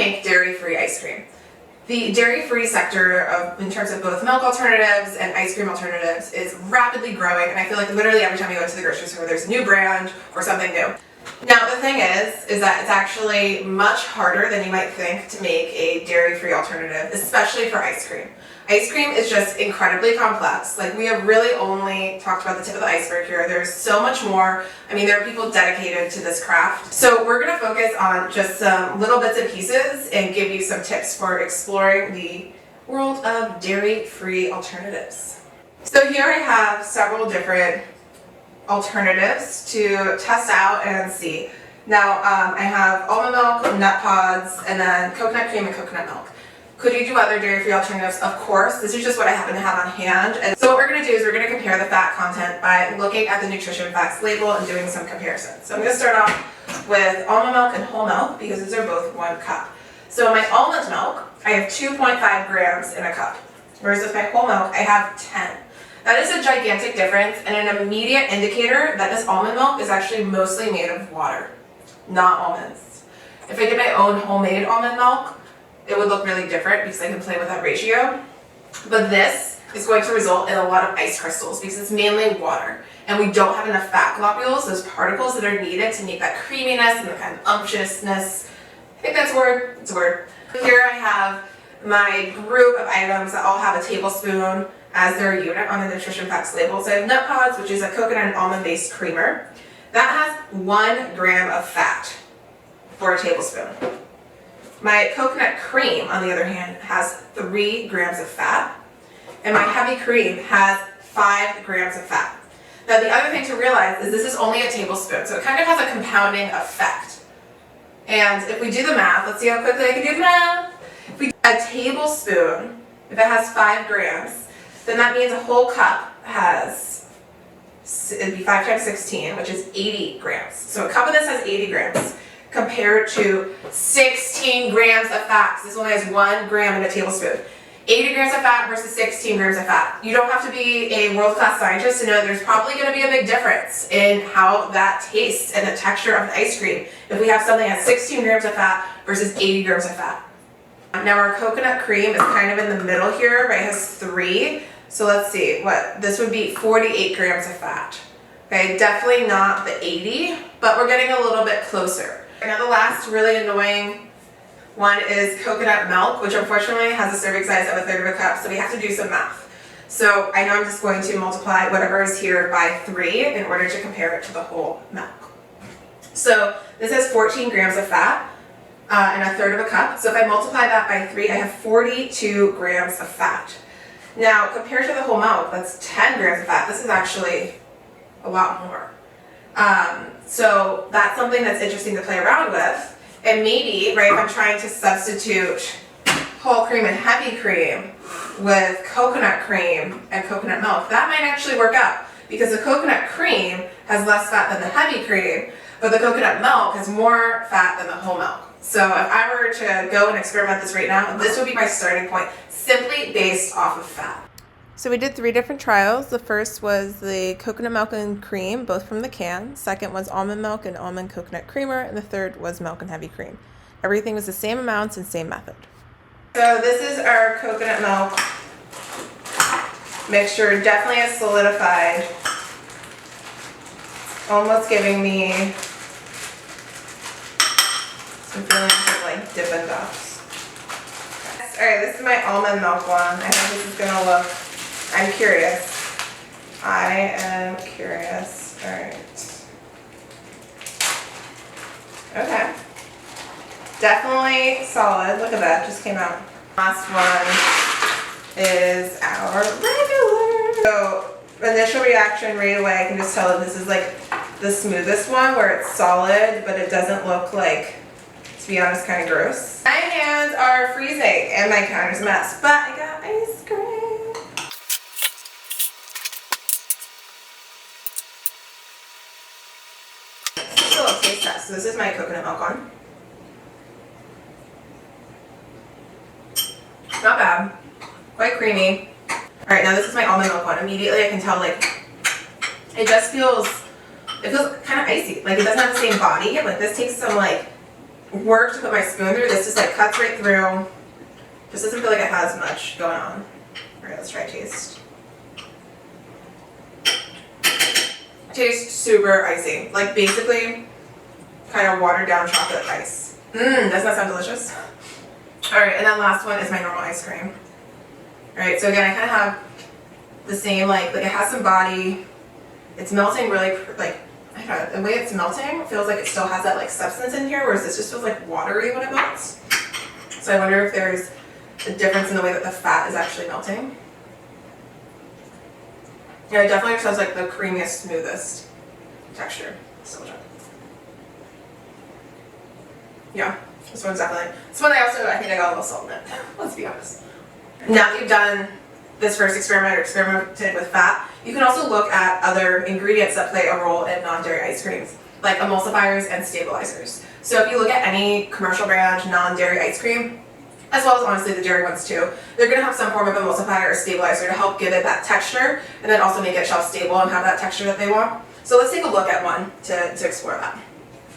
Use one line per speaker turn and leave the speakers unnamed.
make dairy-free ice cream. The dairy-free sector in terms of both milk alternatives and ice cream alternatives is rapidly growing, and I feel like literally every time you go to the grocery store there's a new brand or something new. Now the thing is that it's actually much harder than you might think to make a dairy-free alternative, especially for ice cream. Ice cream is just incredibly complex. Like, we have really only talked about the tip of the iceberg here. There's so much more. I mean, there are people dedicated to this craft. So we're gonna focus on just some little bits and pieces and give you some tips for exploring the world of dairy-free alternatives. So here I have several different alternatives to test out and see. Now, I have almond milk, nut pods, and then coconut cream and coconut milk. Could you do other dairy-free alternatives? Of course. This is just what I happen to have on hand. And so what we're going to do is we're going to compare the fat content by looking at the nutrition facts label and doing some comparisons. So I'm going to start off with almond milk and whole milk because these are both 1 cup. So my almond milk, I have 2.5 grams in a cup, whereas with my whole milk, I have 10. That is a gigantic difference and an immediate indicator that this almond milk is actually mostly made of water, not almonds. If I did my own homemade almond milk, it would look really different because I can play with that ratio. But this is going to result in a lot of ice crystals because it's mainly water. And we don't have enough fat globules, those particles that are needed to make that creaminess and the kind of unctuousness. I think that's a word. It's a word. Here I have my group of items that all have a tablespoon as their unit on the nutrition facts label. So I have nut pods, which is a coconut and almond based creamer. That has 1 gram of fat for a tablespoon. My coconut cream, on the other hand, has 3 grams of fat, and my heavy cream has 5 grams of fat. Now the other thing to realize is this is only a tablespoon, so it kind of has a compounding effect. And if we do the math, let's see how quickly I can do the math. If we do a tablespoon, if it has 5 grams, then that means a whole cup has, it'd be 5 times 16, which is 80 grams. So a cup of this has 80 grams. Compared to 16 grams of fat. This only has 1 gram in a tablespoon. 80 grams of fat versus 16 grams of fat. You don't have to be a world-class scientist to know there's probably going to be a big difference in how that tastes and the texture of the ice cream if we have something that has 16 grams of fat versus 80 grams of fat. Now our coconut cream is kind of in the middle here, right? It has 3. So let's see, this would be 48 grams of fat. Okay, definitely not the 80, but we're getting a little bit closer. Now the last really annoying one is coconut milk, which unfortunately has a serving size of 1/3 of a cup, so we have to do some math. So I know I'm just going to multiply whatever is here by 3 in order to compare it to the whole milk. So this has 14 grams of fat and 1/3 of a cup. So if I multiply that by 3, I have 42 grams of fat. Now compared to the whole milk, that's 10 grams of fat. This is actually a lot more. So that's something that's interesting to play around with. And maybe, right, if I'm trying to substitute whole cream and heavy cream with coconut cream and coconut milk, that might actually work out because the coconut cream has less fat than the heavy cream, but the coconut milk has more fat than the whole milk. So if I were to go and experiment this right now, this would be my starting point, simply based off of fat. So we did 3 different trials. The first was the coconut milk and cream, both from the can. Second was almond milk and almond coconut creamer. And the third was milk and heavy cream. Everything was the same amounts and same method. So this is our coconut milk mixture. Definitely is solidified. Almost giving me some feelings of like Dippin' Dots. Alright, this is my almond milk one. I think this is going to look... I'm curious. I am curious. Alright. Okay. Definitely solid. Look at that. Just came out. Last one is our regular. So, initial reaction right away, I can just tell that this is like the smoothest one where it's solid, but it doesn't look like, to be honest, kind of gross. My hands are freezing and my counter's a mess, but I got ice cream. Taste test. So this is my coconut milk one. Not bad. Quite creamy. Alright, now this is my almond milk one. Immediately I can tell like it just feels kind of icy. Like it doesn't have the same body. Like this takes some like work to put my spoon through. This just like cuts right through. Just doesn't feel like it has much going on. Alright, let's try a taste. Tastes super icy. Like basically kind of watered down chocolate ice. Doesn't that sound delicious? Alright, and then last one is my normal ice cream. Alright, so again I kind of have the same like it has some body. It's melting really like, I don't know, the way it's melting feels like it still has that like substance in here, whereas this just feels like watery when it melts. So I wonder if there's a difference in the way that the fat is actually melting. Yeah, it definitely feels like the creamiest, smoothest texture. So yeah, this one's definitely, this one I think I got a little salt in it. Let's be honest. Now that you've done this first experiment or experimented with fat, you can also look at other ingredients that play a role in non-dairy ice creams, like emulsifiers and stabilizers. So if you look at any commercial brand non-dairy ice cream, as well as honestly the dairy ones too, they're going to have some form of emulsifier or stabilizer to help give it that texture and then also make it shelf stable and have that texture that they want. So let's take a look at one to explore that.